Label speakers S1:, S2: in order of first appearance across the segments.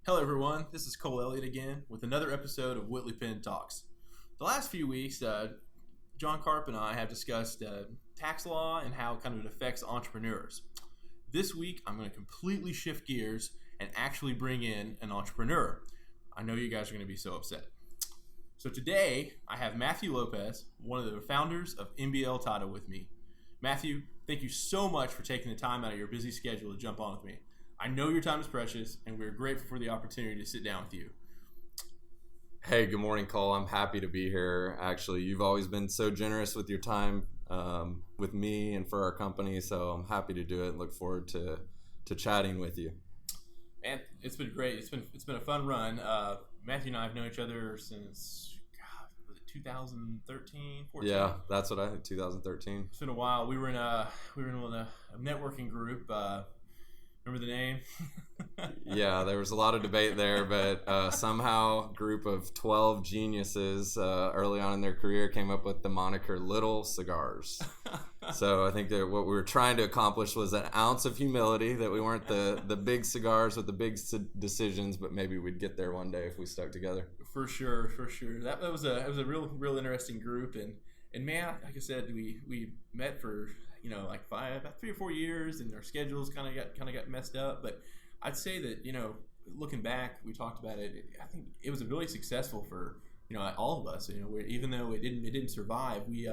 S1: Hello everyone, this is Cole Elliott again with another episode of Whitley Penn Talks. The last few weeks, John Karp and I have discussed tax law and how kind of it affects entrepreneurs. This week, I'm going to completely shift gears and actually bring in an entrepreneur. I know you guys are going to be so upset. So today, I have Matthew Lopez, one of the founders of MBL Title with me. Matthew, thank you so much for taking the time out of your busy schedule to jump on with me. I know your time is precious, and we're grateful for the opportunity to sit down with you.
S2: Hey, good morning, Cole. I'm happy to be here. Actually, you've always been so generous with your time with me and for our company, so I'm happy to do it and look forward to chatting with you.
S1: Man, it's been great. It's been a fun run. Matthew and I have known each other since, was it 2013, 14?
S2: Yeah, that's what I think. 2013.
S1: It's been a while. We were in a networking group. Remember the name?
S2: Yeah, there was a lot of debate there, but somehow a group of 12 geniuses early on in their career came up with the moniker Little Cigars. So I think that what we were trying to accomplish was an ounce of humility, that we weren't the big cigars with the big decisions, but maybe we'd get there one day if we stuck together.
S1: For sure. That was a real interesting group, and man, like I said, we met for about 3 or 4 years, and our schedules kind of got messed up. But I'd say that looking back, we talked about it. I think it was really successful for all of us. Even though it didn't survive, we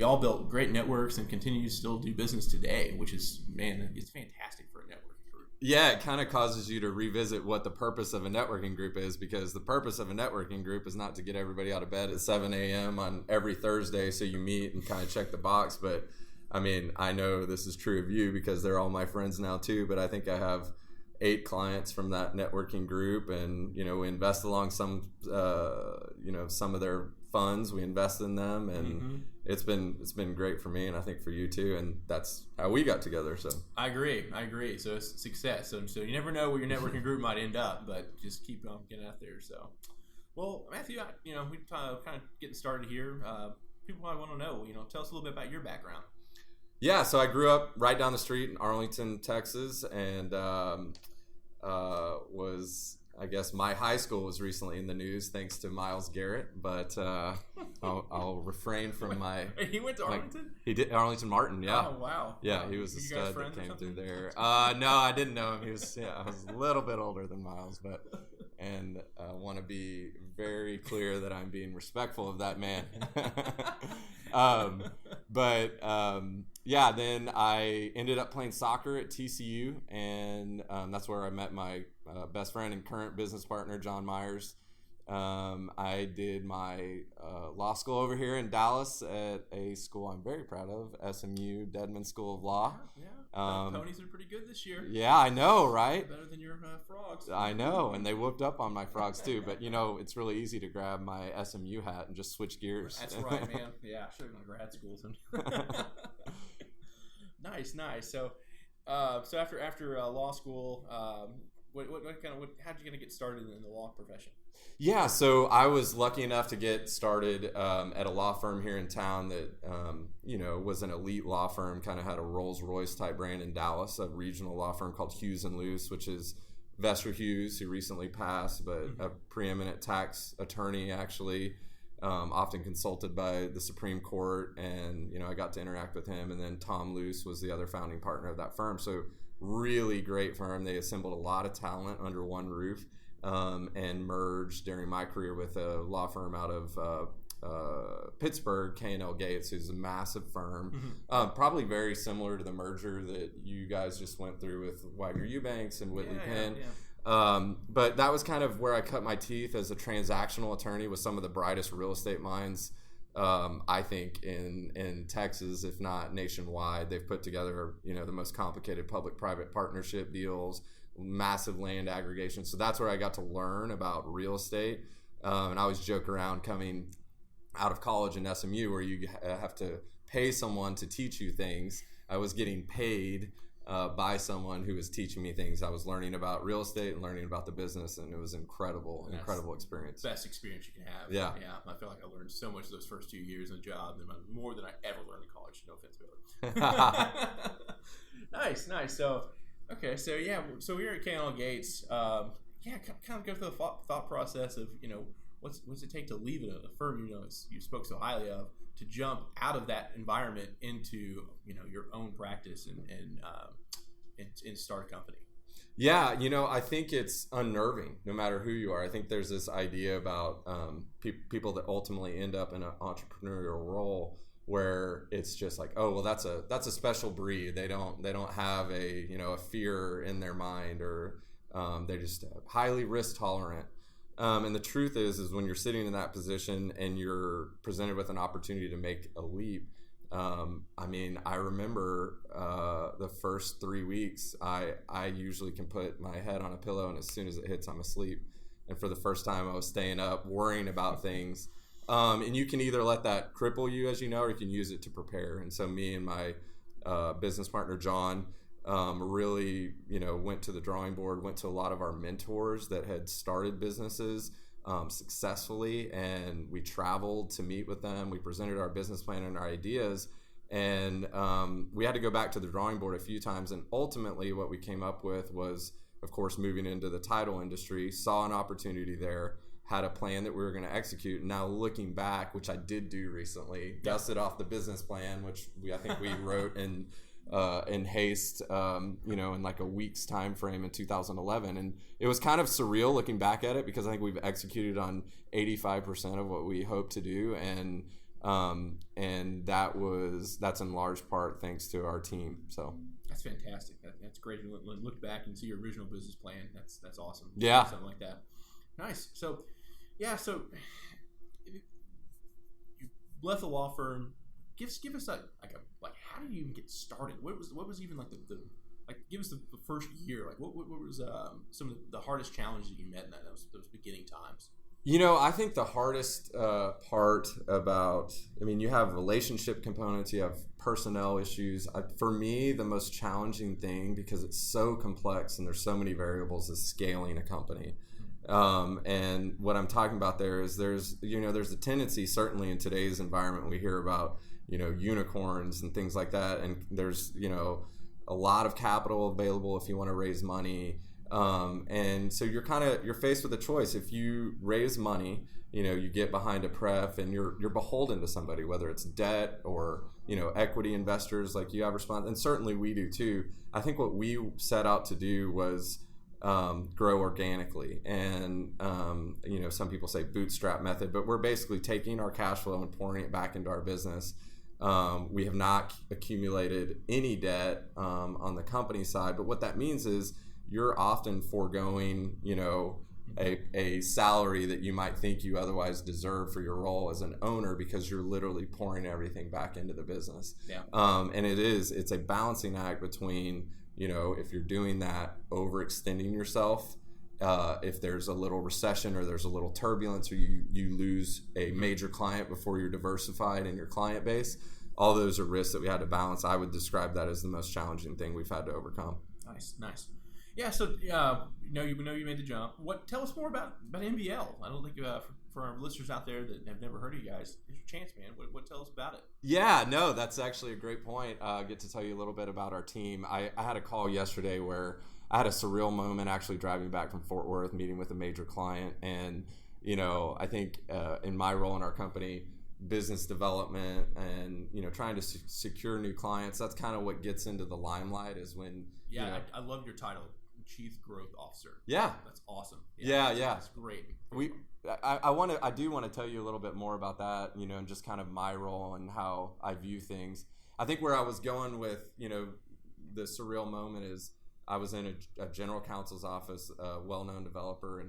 S1: all built great networks and continue to still do business today, which is, man, it's fantastic for a networking group.
S2: Yeah, it kind of causes you to revisit what the purpose of a networking group is, because the purpose of a networking group is not to get everybody out of bed at 7 a.m. on every Thursday so you meet and kind of check the box. But I mean, I know this is true of you because they're all my friends now too, but I think I have 8 clients from that networking group, and we invest along some of their funds. We invest in them, and it's been great for me, and I think for you too, and that's how we got together. So I
S1: agree. So it's success. So you never know where your networking group might end up, but just keep on getting out there. So, well, Matthew, we kind of getting started here. People probably want to know, tell us a little bit about your background.
S2: Yeah, so I grew up right down the street in Arlington, Texas, and I guess my high school was recently in the news thanks to Myles Garrett, but I'll refrain from my...
S1: He went to Arlington?
S2: He did, Arlington Martin, yeah.
S1: Oh, wow.
S2: Yeah, he was a stud that came through there. No, I didn't know him. I was a little bit older than Myles, and I want to be very clear that I'm being respectful of that man. Then I ended up playing soccer at TCU, and that's where I met my best friend and current business partner, John Myers. I did my law school over here in Dallas at a school I'm very proud of, SMU, Dedman School of Law.
S1: Yeah. Ponies are pretty good this year.
S2: Yeah, I know, right?
S1: Better than your frogs.
S2: I know, and they whooped up on my frogs too. But it's really easy to grab my SMU hat and just switch gears.
S1: That's right, man. Yeah, I should have gone to grad school sometime. Nice. So after law school, how'd you get started in the law profession?
S2: Yeah, so I was lucky enough to get started at a law firm here in town that was an elite law firm, kind of had a Rolls-Royce type brand in Dallas, a regional law firm called Hughes and Luce, which is Vester Hughes, who recently passed, but a preeminent tax attorney, actually, often consulted by the Supreme Court, and I got to interact with him. And then Tom Luce was the other founding partner of that firm. So really great firm. They assembled a lot of talent under one roof, and merged during my career with a law firm out of Pittsburgh, K&L Gates, who's a massive firm, probably very similar to the merger that you guys just went through with Wagner Eubanks and Whitley Penn. Yeah. But that was kind of where I cut my teeth as a transactional attorney with some of the brightest real estate minds, I think, in Texas, if not nationwide. They've put together, the most complicated public-private partnership deals, massive land aggregation. So that's where I got to learn about real estate. And I always joke around coming out of college in SMU where you have to pay someone to teach you things. I was getting paid by someone who was teaching me things. I was learning about real estate and learning about the business, and it was incredible experience.
S1: Best experience you can have.
S2: Yeah.
S1: I feel like I learned so much those first 2 years in the job, more than I ever learned in college. No offense, Billy. Nice. So, okay. So, yeah. So we were at K&L Gates. kind of go through the thought process of, what's it take to leave a firm you spoke so highly of, to jump out of that environment into your own practice and start a company.
S2: Yeah, I think it's unnerving no matter who you are. I think there's this idea about people that ultimately end up in an entrepreneurial role where it's just like, oh, well, that's a special breed. They don't have a fear in their mind, or they're just highly risk tolerant. And the truth is when you're sitting in that position and you're presented with an opportunity to make a leap, I remember the first 3 weeks, I usually can put my head on a pillow, and as soon as it hits, I'm asleep. And for the first time, I was staying up, worrying about things. And you can either let that cripple you, as you know, or you can use it to prepare. And so me and my business partner, John, really, went to the drawing board, went to a lot of our mentors that had started businesses successfully, and we traveled to meet with them. We presented our business plan and our ideas, and we had to go back to the drawing board a few times. And ultimately what we came up with was, of course, moving into the title industry, saw an opportunity there, had a plan that we were going to execute. And now looking back, which I did do recently, dusted off the business plan, which I think we wrote in haste, in like a week's time frame in 2011. And it was kind of surreal looking back at it, because I think we've executed on 85% of what we hoped to do. And that's in large part thanks to our team. So
S1: that's fantastic. That's great. You look back and see your original business plan. That's awesome.
S2: Yeah.
S1: Something like that. Nice. So you left the law firm. Give us how did you even get started? What was even like give us the first year. Like what was some of the hardest challenges that you met in those beginning times?
S2: I think the hardest part about, you have relationship components, you have personnel issues. For me, the most challenging thing, because it's so complex and there's so many variables, is scaling a company. And what I'm talking about there is there's a tendency, certainly in today's environment, we hear about, unicorns and things like that. And there's, a lot of capital available if you want to raise money. And so you're faced with a choice. If you raise money, you get behind a pref and you're beholden to somebody, whether it's debt or, equity investors, like you have response. And certainly we do too. I think what we set out to do was grow organically. And, some people say bootstrap method, but we're basically taking our cash flow and pouring it back into our business. We have not accumulated any debt on the company side, but what that means is you're often foregoing, a salary that you might think you otherwise deserve for your role as an owner, because you're literally pouring everything back into the business.
S1: Yeah.
S2: And it's a balancing act between, if you're doing that, overextending yourself, if there's a little recession or there's a little turbulence, or you lose a major client before you're diversified in your client base. All those are risks that we had to balance. I would describe that as the most challenging thing we've had to overcome.
S1: Nice. Yeah, so you made the jump. Tell us more about MBL. I don't think for our listeners out there that have never heard of you guys, here's your chance, man. What tell us about it?
S2: Yeah, no, that's actually a great point. I get to tell you a little bit about our team. I had a call yesterday where I had a surreal moment actually driving back from Fort Worth, meeting with a major client, and I think in my role in our company, business development and trying to secure new clients, that's kind of what gets into the limelight, is when
S1: I love your title, Chief Growth Officer.
S2: Yeah,
S1: that's awesome.
S2: Yeah,
S1: that's great.
S2: I do want to tell you a little bit more about that, and just kind of my role and how I view things. I think where I was going with the surreal moment is I was in a general counsel's office, a well-known developer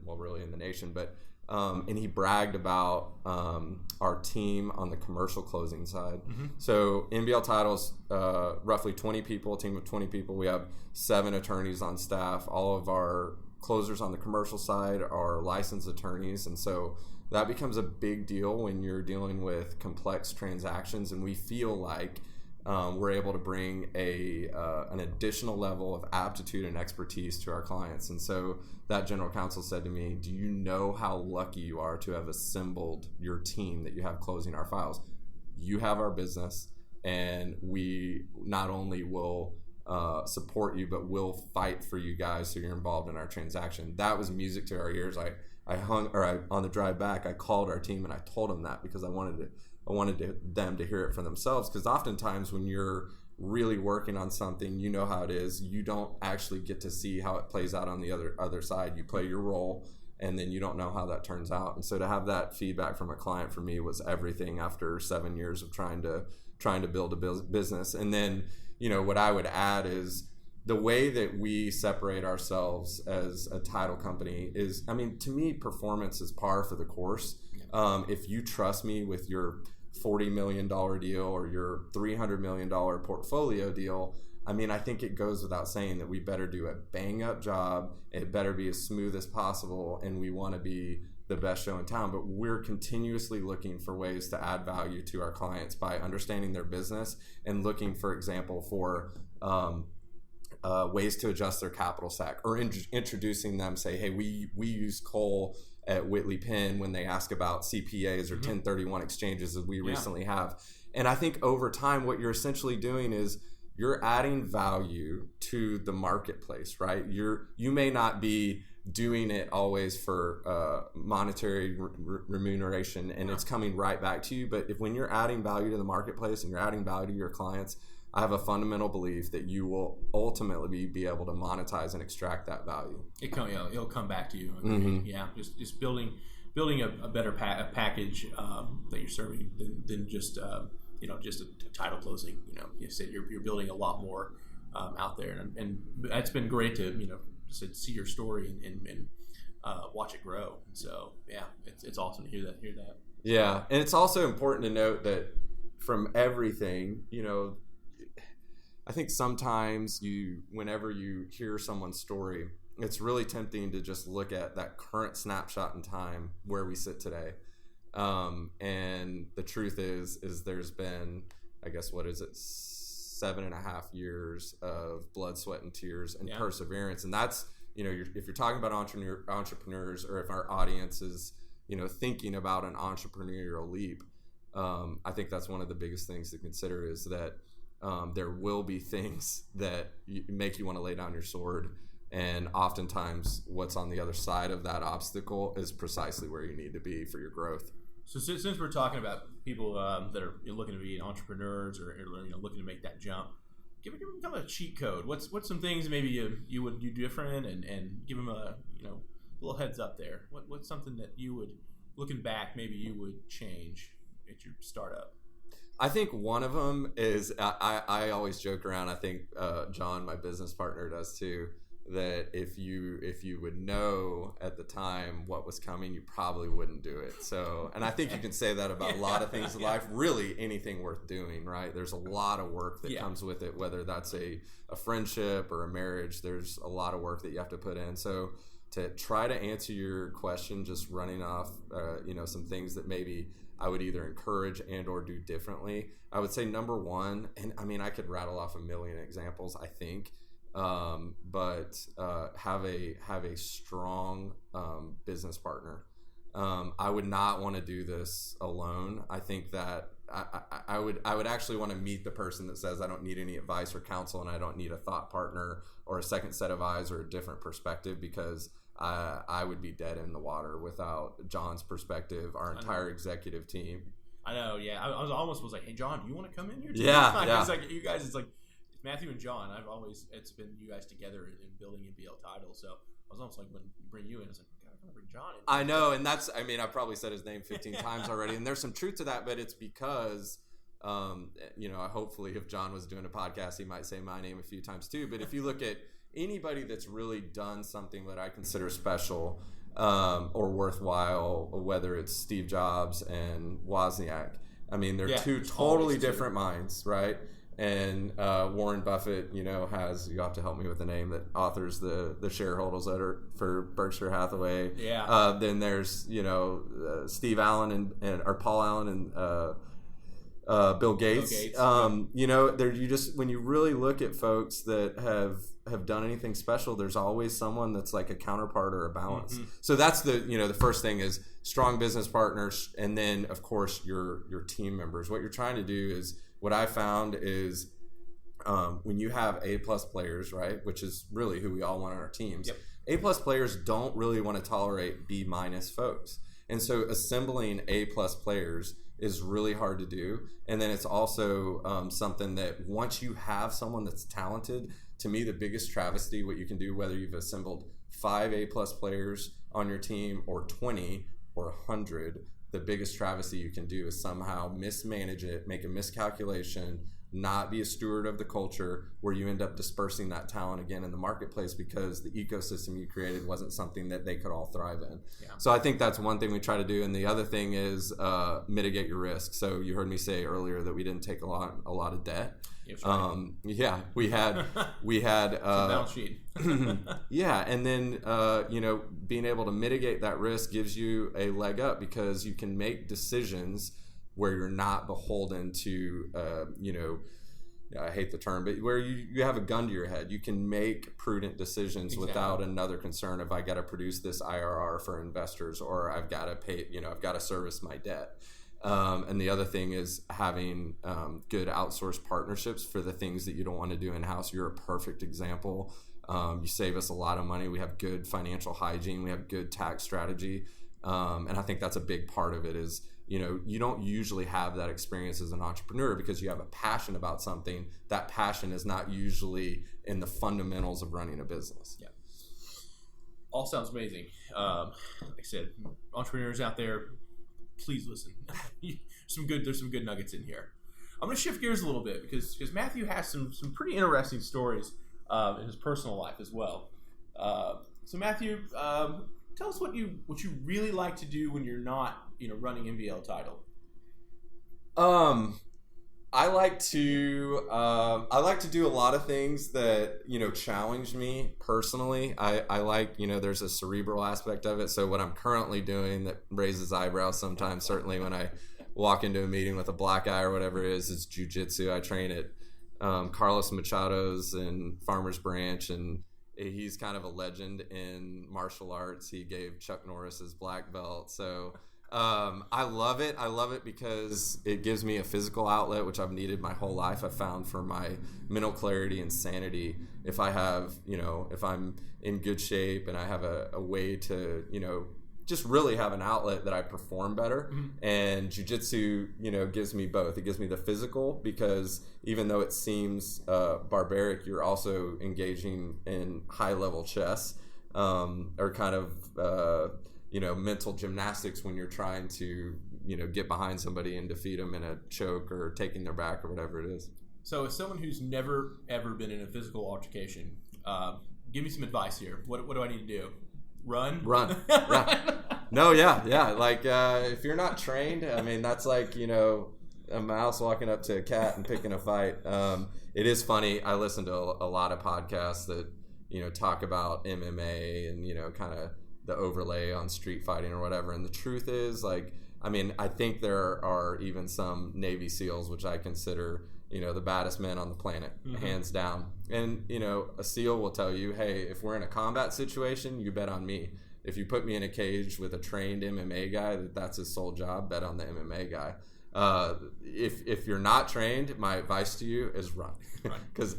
S2: really in the nation, but and he bragged about our team on the commercial closing side. Mm-hmm. So MBL Title's roughly 20 people, a team of 20 people. We have 7 attorneys on staff. All of our closers on the commercial side are licensed attorneys, and so that becomes a big deal when you're dealing with complex transactions, and we feel like we're able to bring an additional level of aptitude and expertise to our clients. And so that general counsel said to me, do you know how lucky you are to have assembled your team that you have closing our files? You have our business, and we not only will support you, but we'll fight for you guys so you're involved in our transaction. That was music to our ears. On the drive back, I called our team and I told them that because I wanted them to hear it for themselves. Because oftentimes when you're really working on something, you know how it is. You don't actually get to see how it plays out on the other side. You play your role, and then you don't know how that turns out. And so to have that feedback from a client for me was everything after 7 years of trying to build a business. And then, what I would add is the way that we separate ourselves as a title company is, to me, performance is par for the course. If you trust me with your $40 million deal or your $300 million portfolio deal, I think it goes without saying that we better do a bang up job. It better be as smooth as possible, and we want to be the best show in town. But we're continuously looking for ways to add value to our clients by understanding their business and looking, for example, for ways to adjust their capital stack, or introducing them, say, hey, we use Cole at Whitley Penn when they ask about CPAs or 1031 exchanges, as we recently have. And I think over time, what you're essentially doing is you're adding value to the marketplace, right? You may not be doing it always for monetary remuneration, and it's coming right back to you. But when you're adding value to the marketplace and you're adding value to your clients, I have a fundamental belief that you will ultimately be able to monetize and extract that value.
S1: It'll come back to you.
S2: Mm-hmm.
S1: Yeah, just building a better package that you're serving than just just a title closing. You said you're building a lot more out there, and that's been great to see your story and watch it grow. So yeah, it's awesome to hear that.
S2: Yeah, and it's also important to note that from everything, I think sometimes whenever you hear someone's story, it's really tempting to just look at that current snapshot in time where we sit today. And the truth is there's been, I guess, 7.5 years of blood, sweat, and tears and perseverance. And that's, if you're talking about entrepreneurs, or if our audience is, thinking about an entrepreneurial leap, I think that's one of the biggest things to consider, is that there will be things that make you want to lay down your sword. And oftentimes what's on the other side of that obstacle is precisely where you need to be for your growth.
S1: So since we're talking about people that are looking to be entrepreneurs or looking to make that jump, give them kind of a cheat code. What's some things maybe you would do different, and give them a little heads up there. What's something that you would, looking back, maybe you would change at your startup?
S2: I think one of them is, I always joke around, I think John, my business partner, does too, that if you would know at the time what was coming, you probably wouldn't do it. So, and I think you can say that about a lot of things in life, really anything worth doing, right? There's a lot of work that comes with it, whether that's a friendship or a marriage. There's a lot of work that you have to put in. So to try to answer your question, just running off, some things that maybe I would either encourage and or do differently, I would say number one, and I could rattle off a million examples, I think, but have a strong business partner. I would not want to do this alone. I think that I would actually want to meet the person that says I don't need any advice or counsel, and I don't need a thought partner or a second set of eyes or a different perspective, because I would be dead in the water without John's perspective, our entire executive team.
S1: I know, yeah. I was like, hey, John, do you want to come in here?
S2: Yeah.
S1: It's like you guys. It's like Matthew and John. It's been you guys together in building MBL title. So I was almost like, when we bring you in, I was like, God, I'm gonna bring John in.
S2: I know, and that's. I probably said his name 15 times already, and there's some truth to that, but it's because. Hopefully if John was doing a podcast, he might say my name a few times too. But if you look at anybody that's really done something that I consider special or worthwhile, whether it's Steve Jobs and Wozniak, they're two totally different minds, right? And Warren Buffett, has, you have to help me with the name, that authors the shareholders letter for Berkshire Hathaway.
S1: Yeah.
S2: Then there's Steve Allen or Paul Allen and Bill Gates. When you really look at folks that have done anything special, there's always someone that's like a counterpart or a balance. Mm-hmm. So that's the first thing is strong business partners, and then of course your team members. What you're trying to do is, what I found is when you have A-plus players, right, which is really who we all want on our teams,
S1: Yep.
S2: A-plus players don't really want to tolerate B-minus folks. And so assembling A-plus players is really hard to do. And then it's also something that once you have someone that's talented, to me, the biggest travesty, what you can do, whether you've assembled 5 A-plus players on your team or 20 or 100, the biggest travesty you can do is somehow mismanage it, make a miscalculation, not be a steward of the culture, where you end up dispersing that talent again in the marketplace because the ecosystem you created wasn't something that they could all thrive in. Yeah. So I think that's one thing we try to do. And the other thing is mitigate your risk. So you heard me say earlier that we didn't take a lot of debt. Yeah, we had
S1: balance sheet.
S2: Yeah, and then being able to mitigate that risk gives you a leg up because you can make decisions where you're not beholden to I hate the term, but where you have a gun to your head. You can make prudent decisions without another concern of I got to produce this IRR for investors, or I've got to pay, I've got to service my debt. And the other thing is having good outsourced partnerships for the things that you don't want to do in-house. You're a perfect example. You save us a lot of money. We have good financial hygiene. We have good tax strategy. And I think that's a big part of it is, you don't usually have that experience as an entrepreneur because you have a passion about something. That passion is not usually in the fundamentals of running a business.
S1: Yeah. All sounds amazing. Like I said, entrepreneurs out there, please listen. There's some good nuggets in here. I'm going to shift gears a little bit because Matthew has some pretty interesting stories in his personal life as well. So Matthew, tell us what you really like to do when you're not running MBL title.
S2: I like to do a lot of things that challenge me personally. I like there's a cerebral aspect of it. So what I'm currently doing that raises eyebrows sometimes, certainly when I walk into a meeting with a black eye or whatever it is jiu-jitsu. I train at Carlos Machado's in Farmers Branch, and he's kind of a legend in martial arts. He gave Chuck Norris his black belt. So I love it. I love it because it gives me a physical outlet, which I've needed my whole life. I found for my mental clarity and sanity, if I have, if I'm in good shape and I have a way to, just really have an outlet that I perform better. Mm-hmm. And jiu-jitsu, gives me both. It gives me the physical because even though it seems barbaric, you're also engaging in high-level chess or kind of, mental gymnastics when you're trying to, get behind somebody and defeat them in a choke or taking their back or whatever it is.
S1: So as someone who's never, ever been in a physical altercation, give me some advice here. What do I need to do? Run. No, yeah. Like if you're not trained, I mean, that's like, a mouse walking up to a cat and picking a fight. It is funny. I listen to a lot of podcasts that, talk about MMA and, kind of the overlay on street fighting or whatever. And the truth is, I think there are even some Navy SEALs, which I consider, the baddest men on the planet, mm-hmm. hands down. And, a SEAL will tell you, hey, if we're in a combat situation, you bet on me. If you put me in a cage with a trained MMA guy, that's his sole job, bet on the MMA guy. If you're not trained, my advice to you is run.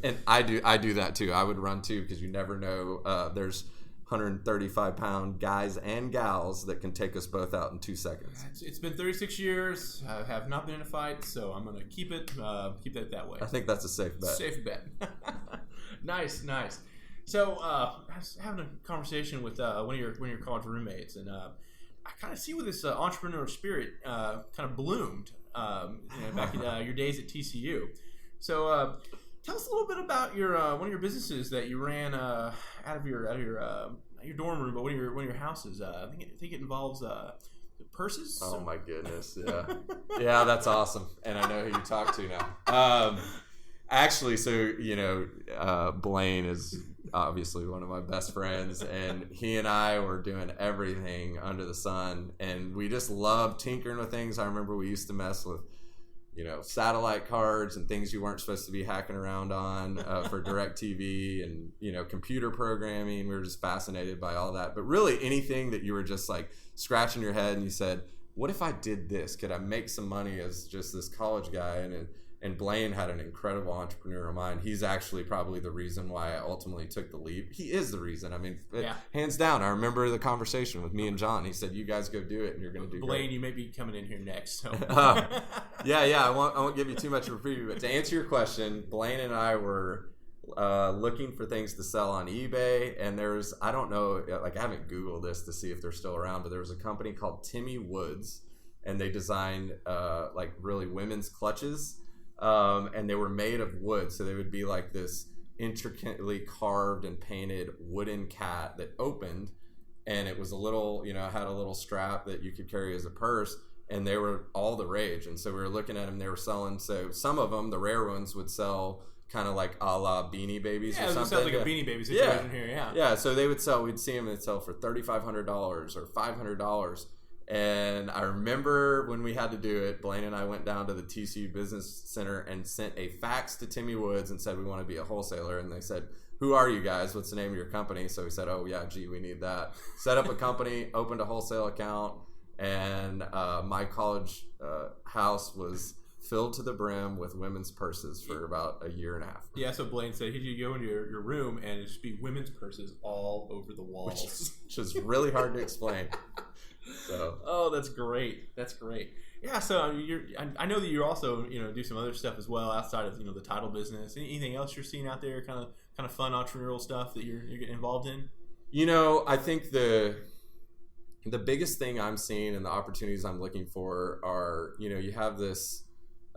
S1: And I do that too. I would run too because you never know. There's 135-pound guys and gals that can take us both out in 2 seconds. It's been 36 years. I have not been in a fight, so I'm going to keep it that way.
S2: I think that's a safe bet.
S1: Safe bet. Nice. So I was having a conversation with one of your college roommates, and I kind of see where this entrepreneur spirit kind of bloomed back in your days at TCU. So tell us a little bit about your one of your businesses that you ran out of your dorm room, but one of your houses. I think it involves purses.
S2: Oh my goodness, yeah, yeah, that's awesome. And I know who you talk to now. Actually, so Blaine is obviously one of my best friends, and he and I were doing everything under the sun, and we just loved tinkering with things. I remember we used to mess with satellite cards and things you weren't supposed to be hacking around on for DirecTV and, computer programming. We were just fascinated by all that. But really anything that you were just like scratching your head and you said, what if I did this? Could I make some money as just this college guy? And Blaine had an incredible entrepreneurial mind. He's actually probably the reason why I ultimately took the leap. He is the reason. I mean, hands down. I remember the conversation with me and John. He said, "You guys go do it, and you're going to do
S1: Blaine,
S2: great."
S1: you may be coming in here next. So.
S2: I won't give you too much of a preview. But to answer your question, Blaine and I were looking for things to sell on eBay, and I don't know, like I haven't Googled this to see if they're still around, but there was a company called Timmy Woods, and they designed like really women's clutches. And they were made of wood, so they would be like this intricately carved and painted wooden cat that opened, and it was a little, had a little strap that you could carry as a purse, and they were all the rage. And so we were looking at them, they were selling, so some of them, the rare ones, would sell kind of like a la Beanie Babies or something.
S1: It sounds like a Beanie Baby situation here,
S2: Yeah, so they would sell, we'd see them, they'd sell for $3,500 or $500. And I remember when we had to do it, Blaine and I went down to the TCU Business Center and sent a fax to Timmy Woods and said, we want to be a wholesaler. And they said, who are you guys? What's the name of your company? So we said, oh, yeah, gee, we need that. Set up a company, opened a wholesale account, and my college house was filled to the brim with women's purses for about a year and a half.
S1: Yeah, so Blaine said, you go into your room and it should be women's purses all over the walls.
S2: Which is really hard to explain. So.
S1: Oh, that's great. That's great. Yeah, so I know that you also do some other stuff as well outside of the title business. Anything else you're seeing out there, kind of fun entrepreneurial stuff that you're getting involved in?
S2: I think the biggest thing I'm seeing and the opportunities I'm looking for are you have this.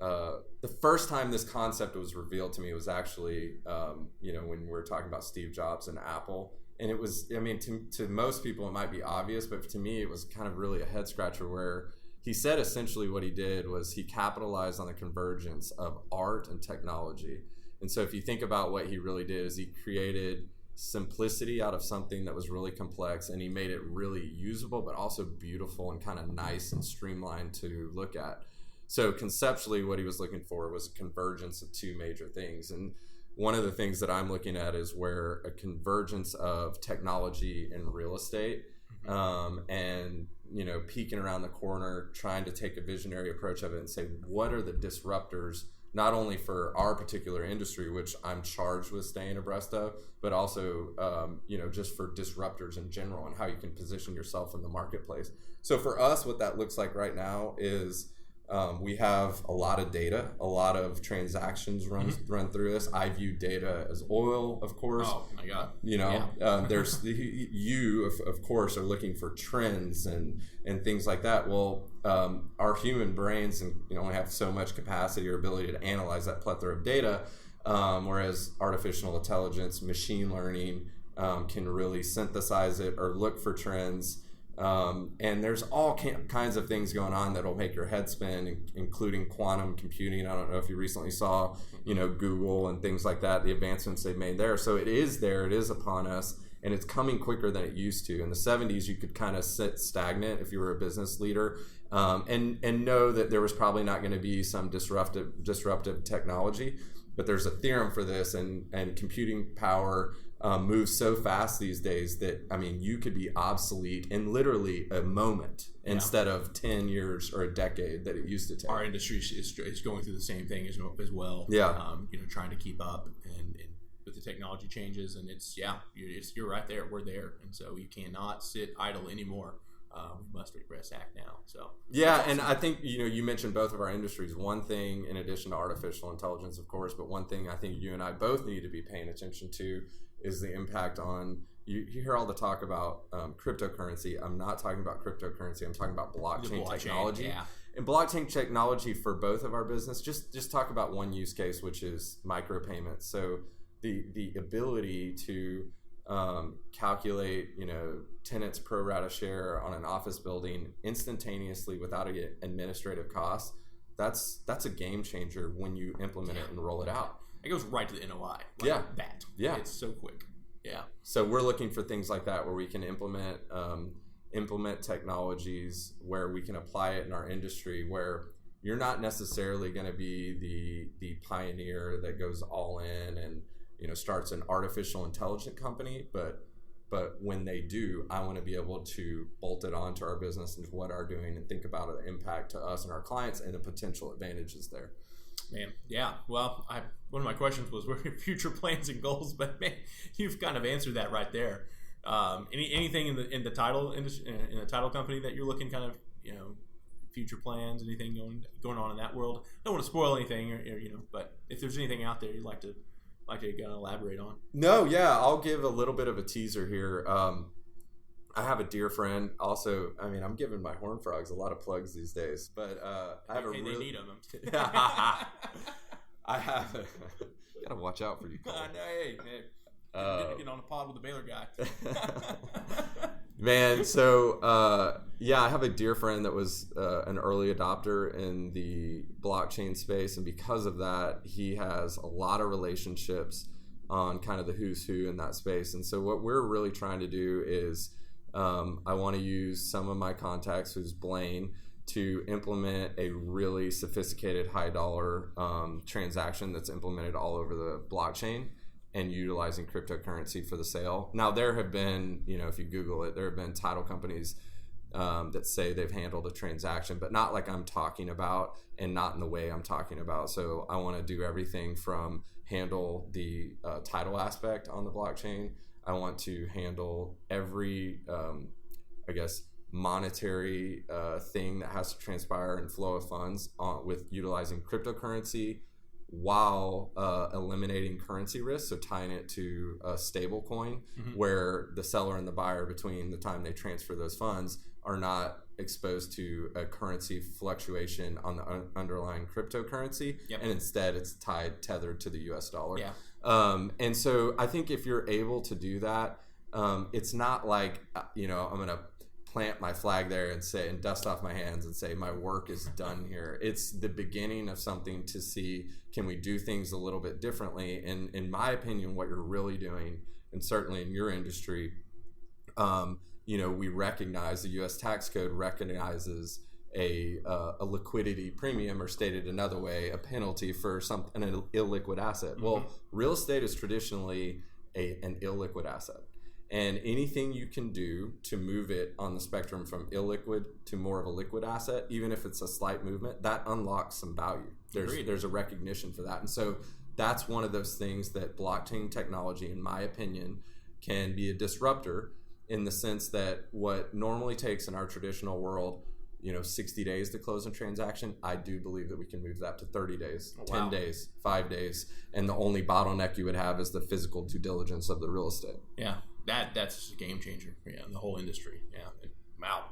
S2: The first time this concept was revealed to me was actually when we were talking about Steve Jobs and Apple. And it was, to most people it might be obvious, but to me it was kind of really a head scratcher, where he said essentially what he did was he capitalized on the convergence of art and technology. And so if you think about what he really did, is he created simplicity out of something that was really complex, and he made it really usable but also beautiful and kind of nice and streamlined to look at. So conceptually what he was looking for was a convergence of two major things. And one of the things that I'm looking at is where a convergence of technology and real estate, and peeking around the corner, trying to take a visionary approach of it and say, what are the disruptors, not only for our particular industry, which I'm charged with staying abreast of, but also just for disruptors in general and how you can position yourself in the marketplace. So for us, what that looks like right now is we have a lot of data, a lot of transactions run through this. I view data as oil, of course. Oh my God! There's you, of course, are looking for trends and things like that. Well, our human brains only have so much capacity or ability to analyze that plethora of data, whereas artificial intelligence, machine learning can really synthesize it or look for trends. And there's all kinds of things going on that'll make your head spin, including quantum computing. I don't know if you recently saw, Google and things like that, the advancements they've made there. So it is there, it is upon us, and it's coming quicker than it used to. In the 70s, you could kind of sit stagnant if you were a business leader, and know that there was probably not going to be some disruptive technology. But there's a theorem for this, and computing power moves so fast these days that you could be obsolete in literally a moment instead of 10 years or a decade that it used to take.
S1: Our industry is going through the same thing as well.
S2: Yeah.
S1: Trying to keep up and with the technology changes, and you're right there. We're there, and so you cannot sit idle anymore. We must repress act now. So
S2: awesome. And I think you mentioned both of our industries. One thing, in addition to artificial intelligence, of course, but one thing I think you and I both need to be paying attention to is the impact on. You hear all the talk about cryptocurrency. I'm not talking about cryptocurrency. I'm talking about blockchain technology. Yeah. And blockchain technology for both of our business. Just talk about one use case, which is micropayments. So the ability to calculate, tenants pro rata share on an office building instantaneously without an administrative cost. That's a game changer when you implement it and roll it out.
S1: It goes right to the NOI. That. Yeah. It's so quick. Yeah.
S2: So we're looking for things like that where we can implement technologies where we can apply it in our industry, where you're not necessarily going to be the pioneer that goes all in and starts an artificial intelligence company, but when they do, I want to be able to bolt it onto our business and what are doing and think about the impact to us and our clients and the potential advantages there.
S1: Man, yeah. Well, one of my questions was, what are your future plans and goals? But man, you've kind of answered that right there. Anything in the title industry, in the title company that you're looking kind of, future plans, anything going on in that world? Don't want to spoil anything, or but if there's anything out there you'd like to elaborate on.
S2: No, yeah, I'll give a little bit of a teaser here. I have a dear friend. Also, I mean, I'm giving my Horned Frogs a lot of plugs these days, but I have
S1: they need them.
S2: I have. Gotta watch out for you.
S1: Hey, get on a pod with the Baylor guy.
S2: Man, so I have a dear friend that was an early adopter in the blockchain space, and because of that, he has a lot of relationships on kind of the who's who in that space. And so what we're really trying to do is I want to use some of my contacts, who's Blaine, to implement a really sophisticated high dollar transaction that's implemented all over the blockchain and utilizing cryptocurrency for the sale. Now, there have been, if you Google it, there have been title companies that say they've handled a transaction, but not like I'm talking about and not in the way I'm talking about. So I want to do everything from handle the title aspect on the blockchain. I want to handle every, monetary thing that has to transpire and flow of funds with utilizing cryptocurrency while eliminating currency risk, so tying it to a stable coin where the seller and the buyer, between the time they transfer those funds, are not exposed to a currency fluctuation on the underlying cryptocurrency. Yep. And instead it's tethered to the US dollar.
S1: Yeah.
S2: And so I think if you're able to do that, it's not like, I'm going to plant my flag there and say, and dust off my hands and say, my work is done here. It's the beginning of something to see, can we do things a little bit differently? And in my opinion, what you're really doing, and certainly in your industry, we recognize, the U.S. tax code recognizes a liquidity premium, or stated another way, a penalty for an illiquid asset. Mm-hmm. Well, real estate is traditionally an illiquid asset. And anything you can do to move it on the spectrum from illiquid to more of a liquid asset, even if it's a slight movement, that unlocks some value. There's a recognition for that. And so that's one of those things that blockchain technology, in my opinion, can be a disruptor, in the sense that what normally takes in our traditional world, 60 days to close a transaction, I do believe that we can move that to 30 days, 10 days, 5 days. And the only bottleneck you would have is the physical due diligence of the real estate.
S1: Yeah. That's just a game changer in the whole industry. Yeah. Wow.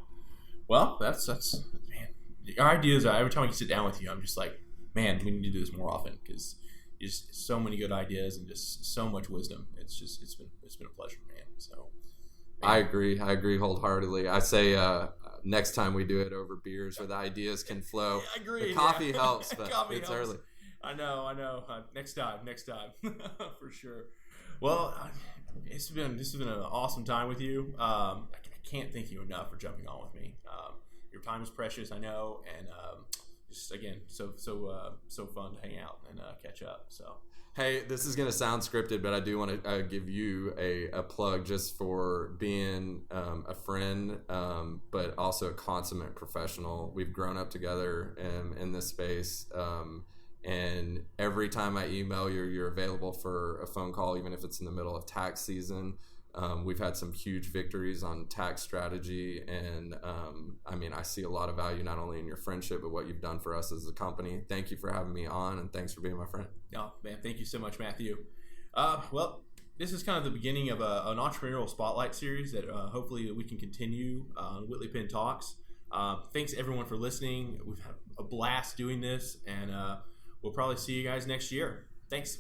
S1: Well, that's man. Your ideas, every time I sit down with you, I'm just like, man, we need to do this more often, because just so many good ideas and just so much wisdom. It's been a pleasure, man. So man.
S2: I agree wholeheartedly. I say next time we do it over beers where the ideas can flow.
S1: I agree.
S2: The coffee helps, but it's
S1: helps.
S2: Early.
S1: I know. Next time, for sure. Well, this has been an awesome time with you. I can't thank you enough for jumping on with me. Your time is precious, I know, and just again, so fun to hang out and catch up. So,
S2: hey, this is gonna sound scripted, but I do want to give you a plug, just for being a friend, but also a consummate professional. We've grown up together in this space. And every time I email you, you're available for a phone call, even if it's in the middle of tax season. We've had some huge victories on tax strategy. And I see a lot of value not only in your friendship, but what you've done for us as a company. Thank you for having me on, and thanks for being my friend.
S1: Oh, man, thank you so much, Matthew. Well, this is kind of the beginning of an entrepreneurial spotlight series that hopefully we can continue on Whitley Penn Talks. Thanks, everyone, for listening. We've had a blast doing this, and we'll probably see you guys next year. Thanks.